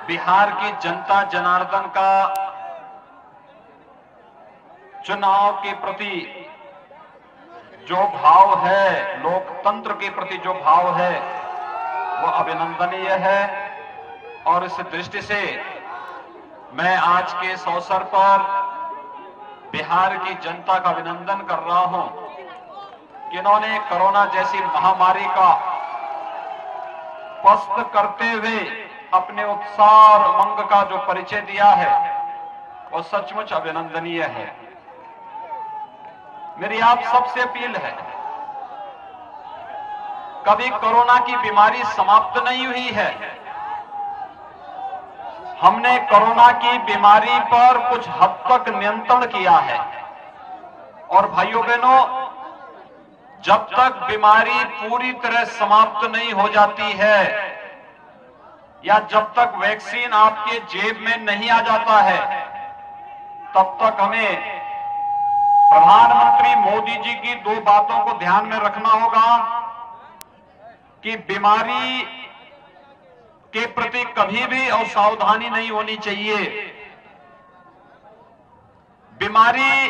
बिहार की जनता जनार्दन का चुनाव के प्रति जो भाव है, लोकतंत्र के प्रति जो भाव है, वो अभिनंदनीय है। और इस दृष्टि से मैं आज के इस अवसर पर बिहार की जनता का अभिनंदन कर रहा हूं कि इन्होंने कोरोना जैसी महामारी का पस्त करते हुए अपने उत्साह और उमंग का जो परिचय दिया है वो सचमुच अभिनंदनीय है। मेरी आप सबसे अपील है, कभी कोरोना की बीमारी समाप्त नहीं हुई है। हमने कोरोना की बीमारी पर कुछ हद तक नियंत्रण किया है। और भाइयों बहनों, जब तक बीमारी पूरी तरह समाप्त नहीं हो जाती है या जब तक वैक्सीन आपके जेब में नहीं आ जाता है, तब तक हमें प्रधानमंत्री मोदी जी की दो बातों को ध्यान में रखना होगा कि बीमारी के प्रति कभी भी असावधानी नहीं होनी चाहिए। बीमारी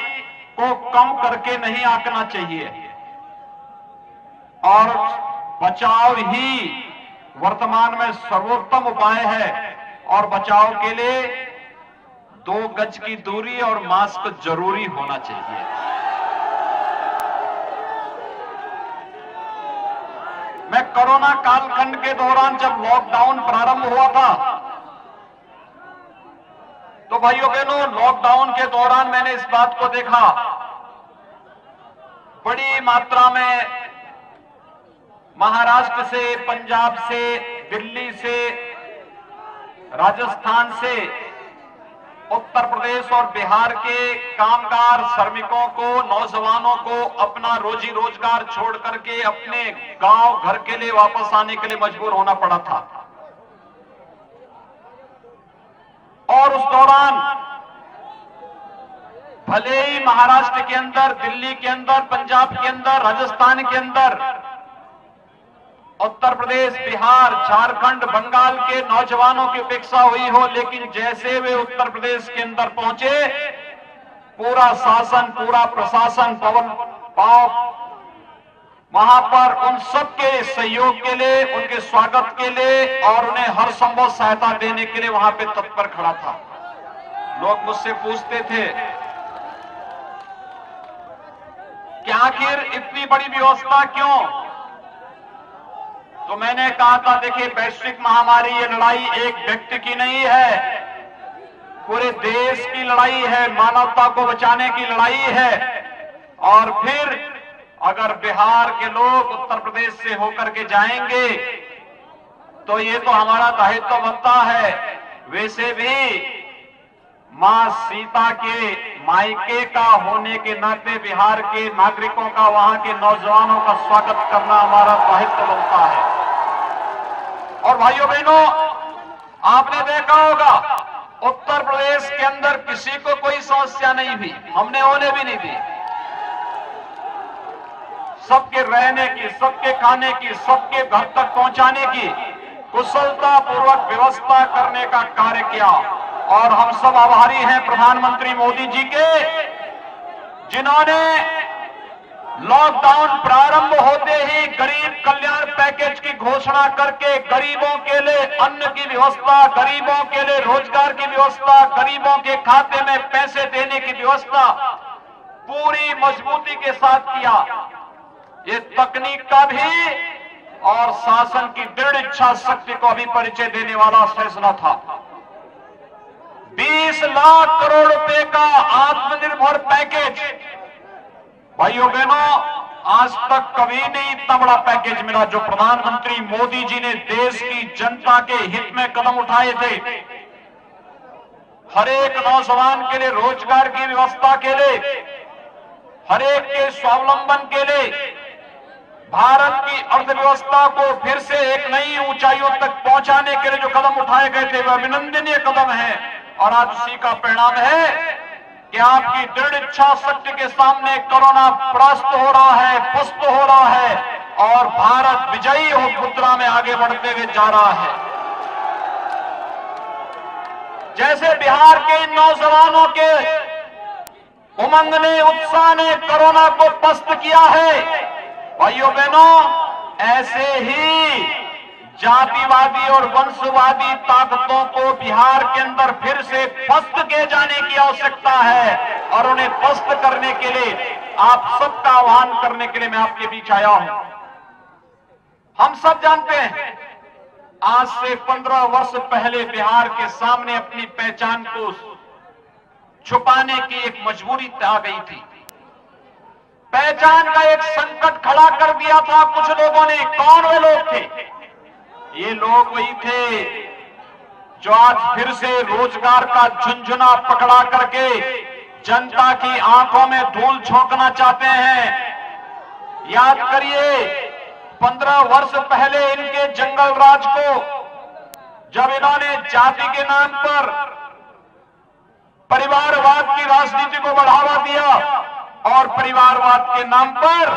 को कम करके नहीं आंकना चाहिए और बचाव ही वर्तमान में सर्वोत्तम उपाय है। और बचाव के लिए 2 गज की दूरी और मास्क जरूरी होना चाहिए। मैं कोरोना कालखंड के दौरान जब लॉकडाउन प्रारंभ हुआ था, तो भाइयों बहनों, लॉकडाउन के दौरान मैंने इस बात को देखा, बड़ी मात्रा में महाराष्ट्र से, पंजाब से, दिल्ली से, राजस्थान से, उत्तर प्रदेश और बिहार के कामगार श्रमिकों को, नौजवानों को अपना रोजी रोजगार छोड़ करके अपने गांव घर के लिए वापस आने के लिए मजबूर होना पड़ा था। और उस दौरान भले ही महाराष्ट्र के अंदर, दिल्ली के अंदर, पंजाब के अंदर, राजस्थान के अंदर, उत्तर प्रदेश, बिहार, झारखंड, बंगाल के नौजवानों की उपेक्षा हुई हो, लेकिन जैसे वे उत्तर प्रदेश के अंदर पहुंचे, पूरा शासन, पूरा प्रशासन वहां पर उन सबके सहयोग के लिए, उनके स्वागत के लिए और उन्हें हर संभव सहायता देने के लिए वहां पे तत्पर खड़ा था। लोग मुझसे पूछते थे कि आखिर इतनी बड़ी व्यवस्था क्यों? तो मैंने कहा था, देखिए, वैश्विक महामारी, ये लड़ाई एक व्यक्ति की नहीं है, पूरे देश की लड़ाई है, मानवता को बचाने की लड़ाई है। और फिर अगर बिहार के लोग उत्तर प्रदेश से होकर के जाएंगे तो ये तो हमारा दायित्व बनता है। वैसे भी मां सीता के मायके का होने के नाते बिहार के नागरिकों का, वहां के नौजवानों का स्वागत करना हमारा दायित्व बनता है। और भाइयों बहनों, आपने देखा होगा उत्तर प्रदेश के अंदर किसी को कोई समस्या नहीं हुई, हमने होने भी नहीं दी। सबके रहने की, सबके खाने की, सबके घर तक पहुंचाने की कुशलता पूर्वक व्यवस्था करने का कार्य किया। और हम सब आभारी हैं प्रधानमंत्री मोदी जी के, जिन्होंने लॉकडाउन प्रारंभ होते ही गरीब कल्याण पैकेज की घोषणा करके गरीबों के लिए अन्न की व्यवस्था, गरीबों के लिए रोजगार की व्यवस्था, गरीबों के खाते में पैसे देने की व्यवस्था पूरी मजबूती के साथ किया। ये तकनीक का भी और शासन की दृढ़ इच्छा शक्ति को भी परिचय देने वाला फैसला था। 20 लाख करोड़ रुपए का आत्मनिर्भर पैकेज, भाइयों बहनों, आज तक कभी नहीं इतना बड़ा पैकेज मिला जो प्रधानमंत्री मोदी जी ने देश की जनता के हित में कदम उठाए थे। हर एक नौजवान के लिए रोजगार की व्यवस्था के लिए, हर एक के स्वावलंबन के लिए, भारत की अर्थव्यवस्था को फिर से एक नई ऊंचाइयों तक पहुंचाने के लिए जो कदम उठाए गए थे, वे अभिनंदनीय कदम हैं। और आज उसी का परिणाम है कि आपकी दृढ़ इच्छा शक्ति के सामने कोरोना परास्त हो रहा है, पस्त हो रहा है और भारत विजयी मुद्रा में आगे बढ़ते हुए जा रहा है। जैसे बिहार के इन नौजवानों के उमंग ने, उत्साह ने कोरोना को पस्त किया है, भाइयों बहनों, ऐसे ही जातिवादी और वंशवादी ताकतों को बिहार के अंदर फिर से पस्त किए जाने की आवश्यकता है। और उन्हें पस्त करने के लिए आप सबका आह्वान करने के लिए मैं आपके बीच आया हूं। हम सब जानते हैं आज से 15 वर्ष पहले बिहार के सामने अपनी पहचान को छुपाने की एक मजबूरी आ गई थी। पहचान का एक संकट खड़ा कर दिया था कुछ लोगों ने। कौन वे लोग थे? ये लोग वही थे जो आज फिर से रोजगार का झुंझुना पकड़ा करके जनता की आंखों में धूल झोंकना चाहते हैं। याद करिए 15 वर्ष पहले इनके जंगल राज को जब इन्होंने जाति के नाम पर परिवारवाद की राजनीति को बढ़ावा दिया और परिवारवाद के नाम पर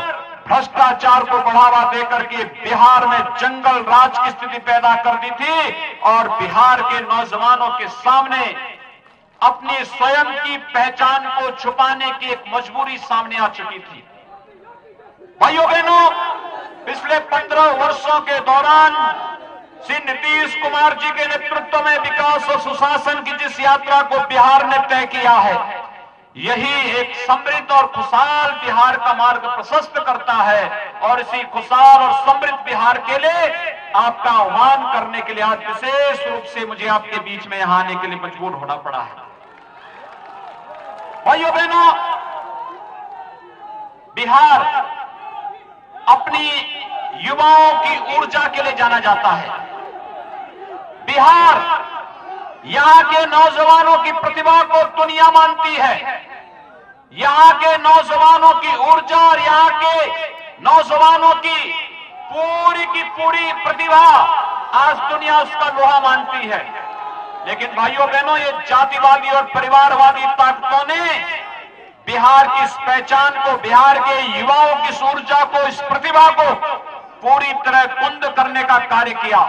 भ्रष्टाचार को बढ़ावा देकर के बिहार में जंगल राज की स्थिति पैदा कर दी थी और बिहार के नौजवानों के सामने अपनी स्वयं की पहचान को छुपाने की एक मजबूरी सामने आ चुकी थी। भाइयों बहनों, पिछले 15 वर्षों के दौरान श्री नीतीश कुमार जी के नेतृत्व में विकास और सुशासन की जिस यात्रा को बिहार ने तय किया है, यही एक समृद्ध और खुशहाल बिहार का मार्ग प्रशस्त करता है। और इसी खुशहाल और समृद्ध बिहार के लिए आपका आह्वान करने के लिए आज विशेष रूप से मुझे आपके बीच में यहां आने के लिए मजबूर होना पड़ा है। भाइयों बहनों, बिहार अपनी युवाओं की ऊर्जा के लिए जाना जाता है। बिहार यहां के नौजवानों की प्रतिभा को दुनिया मानती है। यहां के नौजवानों की ऊर्जा और यहां के नौजवानों की पूरी प्रतिभा आज दुनिया उसका लोहा मानती है। लेकिन भाइयों बहनों, ये जातिवादी और परिवारवादी ताकतों ने बिहार की इस पहचान को, बिहार के युवाओं की इस ऊर्जा को, इस प्रतिभा को पूरी तरह कुंद करने का कार्य किया।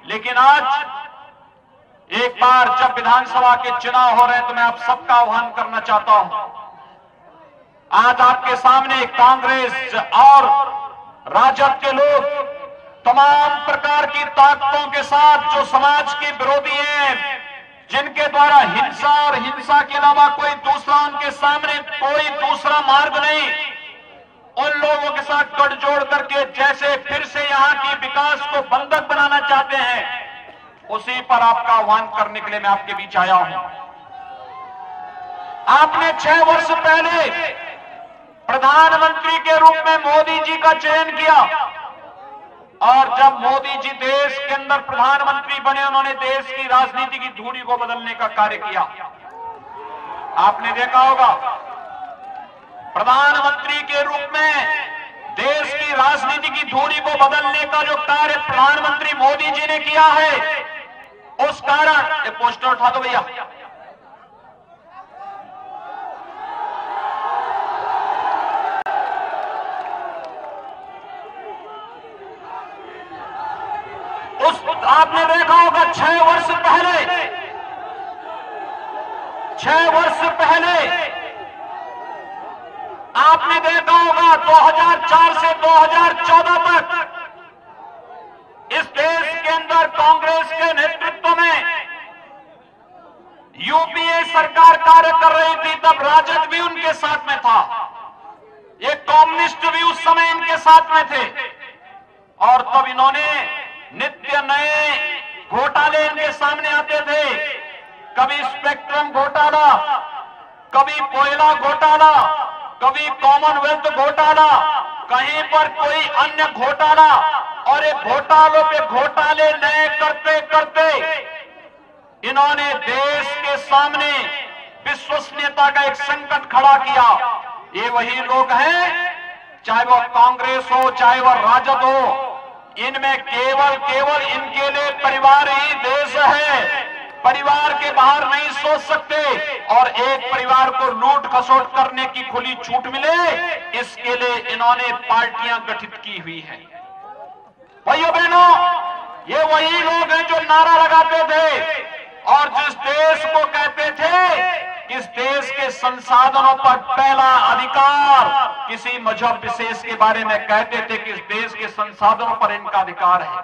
लेकिन आज एक बार जब विधानसभा के चुनाव हो रहे हैं तो मैं आप सबका आह्वान करना चाहता हूं। आज आपके सामने कांग्रेस और राजद के लोग तमाम प्रकार की ताकतों के साथ जो समाज के विरोधी हैं, जिनके द्वारा हिंसा और हिंसा के अलावा कोई दूसरा उनके सामने कोई दूसरा मार्ग नहीं, उन लोगों के साथ गठजोड़ करके जैसे फिर से यहां की विकास को बंधक बनाना चाहते हैं, उसी पर आपका आह्वान करने के लिए मैं आपके बीच आया हूं। आपने 6 वर्ष पहले प्रधानमंत्री के रूप में मोदी जी का चयन किया और जब मोदी जी देश के अंदर प्रधानमंत्री बने, उन्होंने देश की राजनीति की धुरी को बदलने का कार्य किया। आपने देखा होगा प्रधानमंत्री के रूप में देश की राजनीति की धुरी को बदलने का जो कार्य प्रधानमंत्री मोदी जी ने किया है, उस कारण ये पोस्टर उठा दो भैया, आपने देखा होगा 6 वर्ष पहले आपने देखा होगा 2004 से 2014 तक इस देश के अंदर कांग्रेस के नेतृत्व में यूपीए सरकार कार्य कर रही थी। तब राजद भी उनके साथ में था, ये कम्युनिस्ट भी उस समय इनके साथ में थे और तब इन्होंने नित्य नए घोटाले इनके सामने आते थे। कभी स्पेक्ट्रम घोटाला, कभी कोयला घोटाला, कभी कॉमनवेल्थ घोटाला, कहीं पर कोई अन्य घोटाला, और एक घोटालों पे घोटाले नए करते करते इन्होंने देश के सामने विश्वसनीयता का एक संकट खड़ा किया। ये वही लोग हैं, चाहे वो कांग्रेस हो चाहे वो राजद हो, इनमें केवल इनके लिए परिवार ही देश है। परिवार के बाहर नहीं सोच सकते और एक परिवार को लूट खसोट करने की खुली छूट मिले, इसके लिए इन्होंने पार्टियां गठित की हुई हैं। भाइयों बहनों, ये वही लोग हैं जो नारा लगाते थे और जिस देश को कहते थे कि इस देश के संसाधनों पर पहला अधिकार किसी मजहब विशेष के बारे में कहते थे कि इस देश के संसाधनों पर इनका अधिकार है।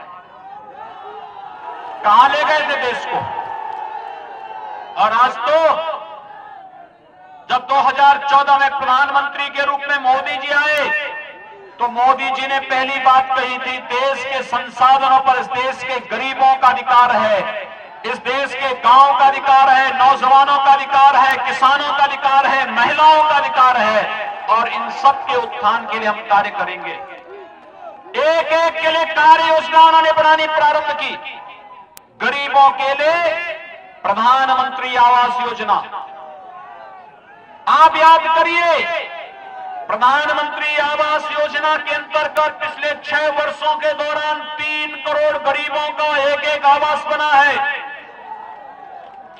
कहां ले गए थे देश को? और आज तो जब 2014 में प्रधानमंत्री के रूप में मोदी जी आए तो मोदी जी ने पहली बात कही थी, देश के संसाधनों पर इस देश के गरीबों का अधिकार है, इस देश के गांव का अधिकार है, नौजवानों का अधिकार है, किसानों का अधिकार है, महिलाओं का अधिकार है, और इन सब के उत्थान के लिए हम कार्य करेंगे। एक एक के लिए कार्य योजना उन्होंने बनानी प्रारंभ की। गरीबों के लिए प्रधानमंत्री आवास योजना, आप याद करिए, प्रधानमंत्री आवास योजना के अंतर्गत पिछले 6 वर्षों के दौरान 3 करोड़ गरीबों का एक एक आवास बना है।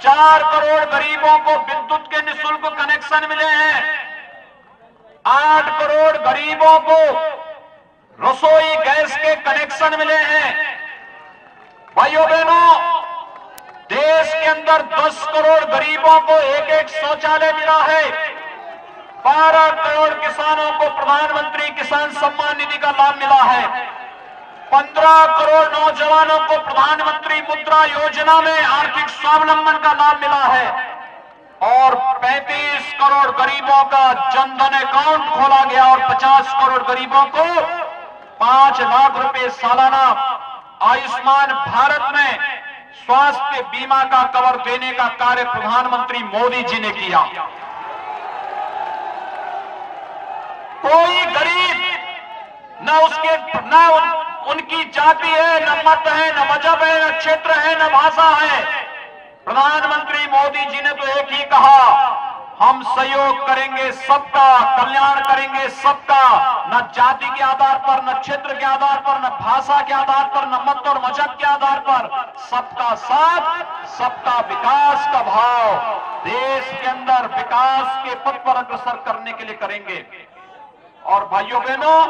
4 करोड़ गरीबों को विद्युत के निःशुल्क कनेक्शन मिले हैं। 8 करोड़ गरीबों को रसोई गैस के कनेक्शन मिले हैं। भाइयों बहनों, देश के अंदर 10 करोड़ गरीबों को एक एक शौचालय मिला है। 12 करोड़ किसानों को प्रधानमंत्री किसान सम्मान निधि का लाभ मिला है। 15 करोड़ नौजवानों को प्रधानमंत्री मुद्रा योजना में आर्थिक स्वावलंबन का लाभ मिला है और 35 करोड़ गरीबों का जनधन अकाउंट खोला गया और 50 करोड़ गरीबों को 5 लाख रुपए सालाना आयुष्मान भारत में स्वास्थ्य बीमा का कवर देने का कार्य प्रधानमंत्री मोदी जी ने किया। कोई गरीब न उनकी जाति है, न मत है, न मजहब है, न क्षेत्र है, न भाषा है। प्रधानमंत्री मोदी जी ने तो एक ही कहा, हम सहयोग करेंगे सबका, कल्याण करेंगे सबका, न जाति के आधार पर, न क्षेत्र के आधार पर, न भाषा के आधार पर, न मत और मजहब के आधार पर, सबका साथ, सबका विकास का भाव देश के अंदर विकास के पथ पर अग्रसर करने के लिए करेंगे। और भाइयों बहनों,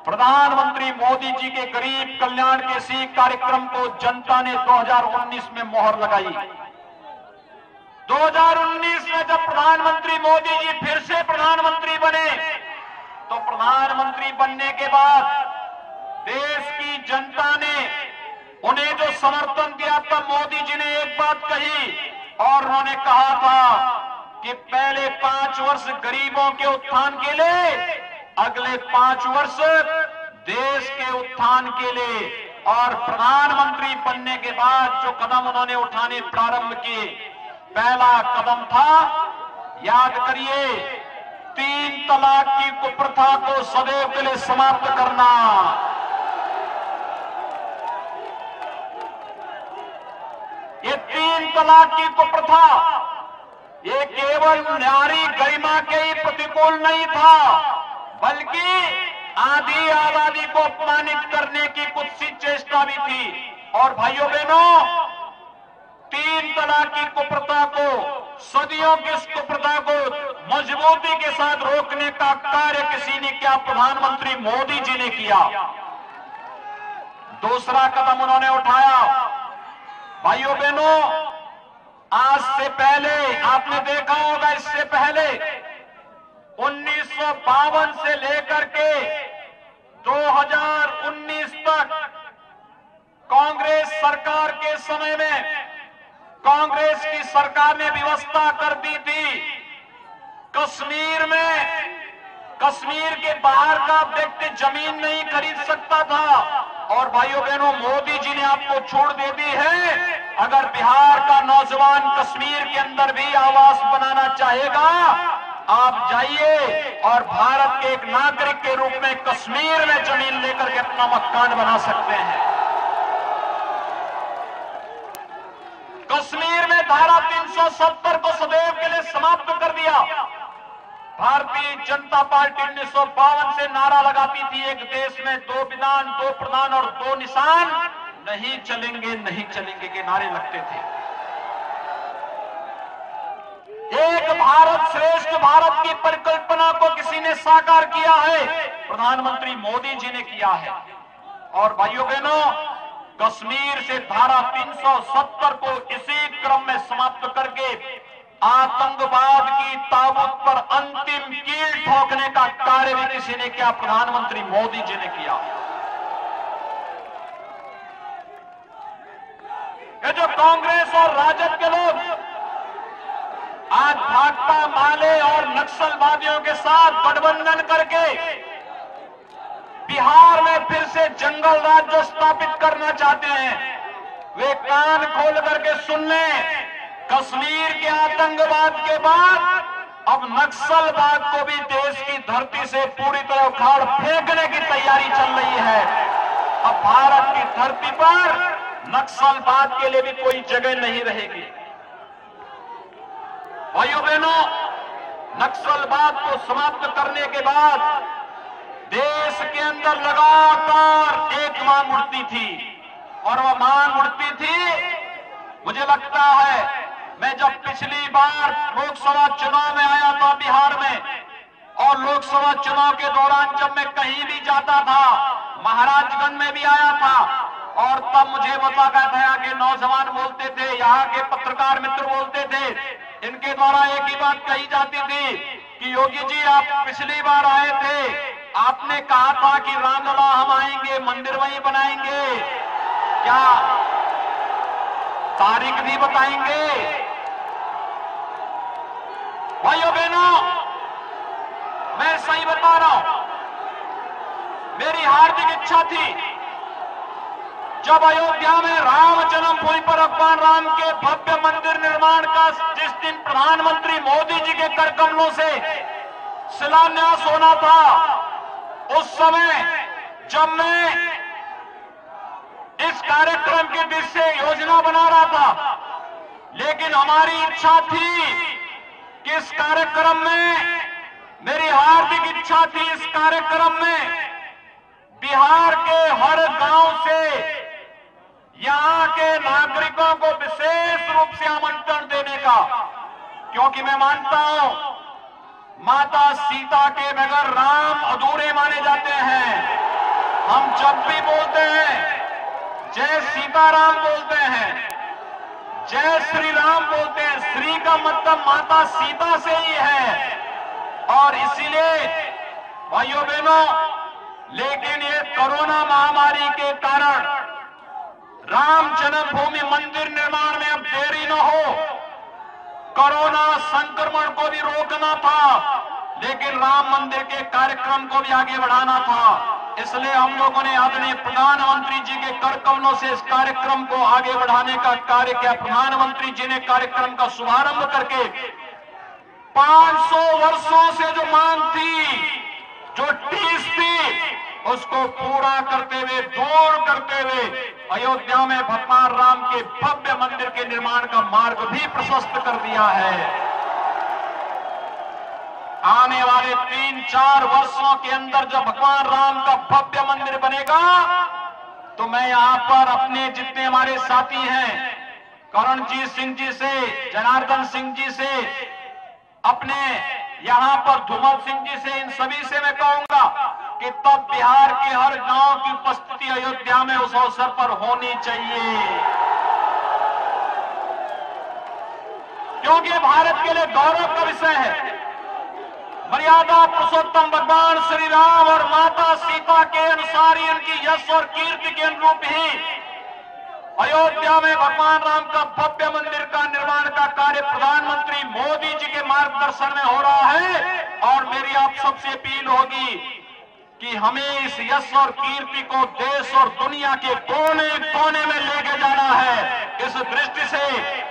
प्रधानमंत्री मोदी जी के गरीब कल्याण के इसी कार्यक्रम को जनता ने 2019 में मोहर लगाई। 2019 में जब प्रधानमंत्री मोदी जी फिर से प्रधानमंत्री बने तो प्रधानमंत्री बनने के बाद देश की जनता ने उन्हें जो समर्थन दिया था, मोदी जी ने एक बात कही और उन्होंने कहा था कि पहले 5 वर्ष गरीबों के उत्थान के लिए, अगले 5 वर्ष देश के उत्थान के लिए। और प्रधानमंत्री बनने के बाद जो कदम उन्होंने उठाने प्रारंभ किए, पहला कदम था, याद करिए, 3 तलाक की कुप्रथा को सदैव के लिए समाप्त करना। ये 3 तलाक की कुप्रथा ये केवल नारी गरिमा के ही प्रतिकूल नहीं था, बल्कि आधी आबादी को अपमानित करने की कुत्सित चेष्टा भी थी। और भाइयों बहनों, 3 तलाक की कुप्रथा को, सदियों की इस कुप्रथा को मजबूती के साथ रोकने का कार्य किसी ने किया, प्रधानमंत्री मोदी जी ने किया। दूसरा कदम उन्होंने उठाया। भाइयों बहनों, आज से पहले आपने देखा होगा, इससे पहले 1952 से लेकर के 2019 तक कांग्रेस सरकार के समय में कांग्रेस की सरकार ने व्यवस्था कर दी थी, कश्मीर में, कश्मीर के बाहर का व्यक्ति जमीन नहीं खरीद सकता था। और भाइयों बहनों, मोदी जी ने आपको छूट दे दी है, अगर बिहार का नौजवान कश्मीर के अंदर भी आवास बनाना चाहेगा, आप जाइए और भारत के एक नागरिक के रूप में कश्मीर में जमीन लेकर के अपना मकान बना सकते हैं। कश्मीर में धारा 370 को सदैव के लिए समाप्त कर दिया। भारतीय जनता पार्टी 1952 से नारा लगाती थी, एक देश में 2 विधान, 2 प्रधान और 2 निशान, नहीं चलेंगे, नहीं चलेंगे के नारे लगते थे। एक भारत श्रेष्ठ भारत की परिकल्पना को किसी ने साकार किया है, प्रधानमंत्री मोदी जी ने किया है। और भाइयों बहनों, कश्मीर से धारा 370 को इसी क्रम में समाप्त की ताबूत पर अंतिम कील ठोकने का कार्य भी किसी ने किया, प्रधानमंत्री मोदी जी ने किया। ये जो कांग्रेस और राजद के लोग आज भाकपा माले और नक्सलवादियों के साथ गठबंधन करके बिहार में फिर से जंगल राज्य स्थापित करना चाहते हैं, वे कान खोल करके सुन लें। कश्मीर के आतंकवाद के बाद अब नक्सलवाद को भी देश की धरती से पूरी तरह उखाड़ फेंकने की तैयारी चल रही है। अब भारत की धरती पर नक्सलवाद के लिए भी कोई जगह नहीं रहेगी। भाइयों बहनों, नक्सलवाद को समाप्त करने के बाद देश के अंदर लगातार एक मांग उठती थी, और वह मांग उठती थी, मुझे लगता है मैं जब पिछली बार लोकसभा चुनाव में आया था बिहार में, और लोकसभा चुनाव के दौरान जब मैं कहीं भी जाता था, महाराजगंज में भी आया था, और तब मुझे बताया गया कि नौजवान बोलते थे, यहाँ के पत्रकार मित्र बोलते थे, इनके द्वारा एक ही बात कही जाती थी कि योगी जी आप पिछली बार आए थे, आपने कहा था कि रामलला हम आएंगे, मंदिर वहीं बनाएंगे, क्या तारीख भी बताएंगे? भाइयों बहनों, मैं सही बता रहा हूं, मेरी हार्दिक इच्छा थी जब अयोध्या में राम जन्मभूमि पर भगवान राम के भव्य मंदिर निर्माण का जिस दिन प्रधानमंत्री मोदी जी के कर कमलों से शिलान्यास होना था, उस समय जब मैं इस कार्यक्रम की दिशा से योजना बना रहा था, लेकिन हमारी इच्छा थी कि इस कार्यक्रम में, मेरी हार्दिक इच्छा थी इस कार्यक्रम में बिहार के हर गांव से यहां के नागरिकों को विशेष रूप से आमंत्रण देने का, क्योंकि मैं मानता हूं माता सीता के बगैर राम अधूरे माने जाते हैं। हम जब भी बोलते हैं जय सीताराम बोलते हैं, जय श्री राम बोलते हैं, श्री का मतलब माता सीता से ही है। और इसीलिए भाइयों बहनों, लेकिन ये कोरोना महामारी के कारण राम जन्मभूमि मंदिर निर्माण में अब देरी न हो, कोरोना संक्रमण को भी रोकना था, लेकिन राम मंदिर के कार्यक्रम को भी आगे बढ़ाना था। इसलिए हम लोगों ने आदरणीय प्रधानमंत्री जी के कर कमलों से इस कार्यक्रम को आगे बढ़ाने का कार्य किया। प्रधानमंत्री जी ने कार्यक्रम का शुभारंभ करके 500 वर्षों से जो मांग थी, जो टीस थी, उसको पूरा करते हुए, दूर करते हुए अयोध्या में भगवान राम के भव्य मंदिर के निर्माण का मार्ग भी प्रशस्त कर दिया है। आने वाले 3-4 वर्षों के अंदर जब भगवान राम का भव्य मंदिर बनेगा, तो मैं यहां पर अपने जितने हमारे साथी हैं, करणजीत सिंह जी से, जनार्दन सिंह जी से, अपने यहां पर धूमल सिंह जी से, इन सभी से मैं कहूंगा कि तब बिहार के हर गांव की उपस्थिति अयोध्या में उस अवसर पर होनी चाहिए, क्योंकि भारत के लिए गौरव का विषय है। मर्यादा पुरुषोत्तम भगवान श्री राम और माता सीता के अनुसार ही, इनकी यश और कीर्ति के अनुरूप ही अयोध्या में भगवान राम का भव्य मंदिर का निर्माण का कार्य प्रधानमंत्री मोदी जी के मार्गदर्शन में हो रहा है। और मेरी आप सबसे अपील होगी कि हमें इस यश और कीर्ति को देश और दुनिया के कोने कोने में लेके जाना है। इस दृष्टि से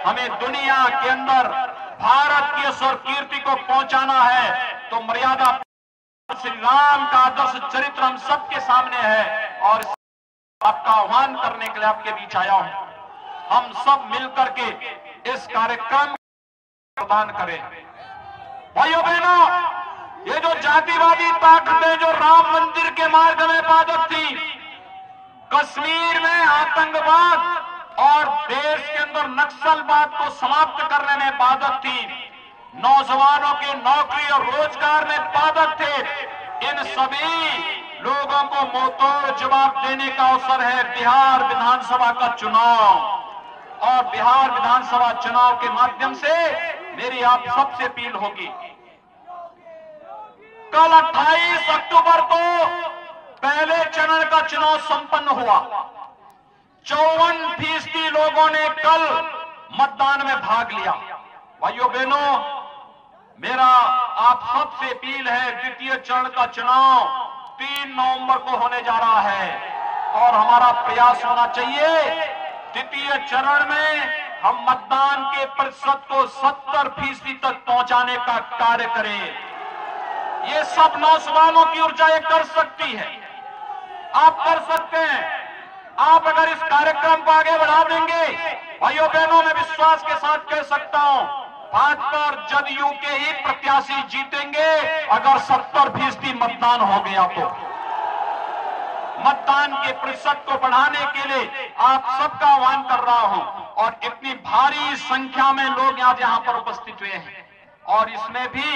हमें दुनिया के अंदर भारत की यश और कीर्ति को पहुंचाना है। तो मर्यादा श्री राम का आदर्श चरित्र हम सबके सामने है, और आपका आह्वान करने के लिए आपके बीच आया हूं। हम सब मिलकर के इस कार्यक्रम प्रदान करें। भाइयों बहनों, ये जो जातिवादी ताकतें जो राम मंदिर के मार्ग में बाधक थी, कश्मीर में आतंकवाद और देश के अंदर नक्सलवाद को समाप्त करने में बाधक थी, नौजवानों के नौकरी और रोजगार में बाधक थे, इन सभी लोगों को मुंहतोड़ जवाब देने का अवसर है बिहार विधानसभा का चुनाव। और बिहार विधानसभा चुनाव के माध्यम से मेरी आप सबसे अपील होगी, कल 28 अक्टूबर को पहले चरण का चुनाव संपन्न हुआ। 54% लोगों ने कल मतदान में भाग लिया। भाइयों बहनों, मेरा आप सबसे अपील है, द्वितीय चरण का चुनाव 3 नवंबर को होने जा रहा है और हमारा प्रयास होना चाहिए द्वितीय चरण में हम मतदान के प्रतिशत को 70% तक पहुंचाने का कार्य करें। ये सब नौजवानों की ऊर्जा ये कर सकती है, आप कर सकते हैं। आप अगर इस कार्यक्रम को आगे बढ़ा देंगे, भाइयों बहनों, मैं विश्वास के साथ कह सकता हूं, भाजपा और जदयू के ही प्रत्याशी जीतेंगे अगर 70% मतदान हो गया तो। मतदान के प्रतिशत को बढ़ाने के लिए आप सबका आह्वान कर रहा हूं और इतनी भारी संख्या में लोग आज यहां पर उपस्थित हुए हैं और इसमें भी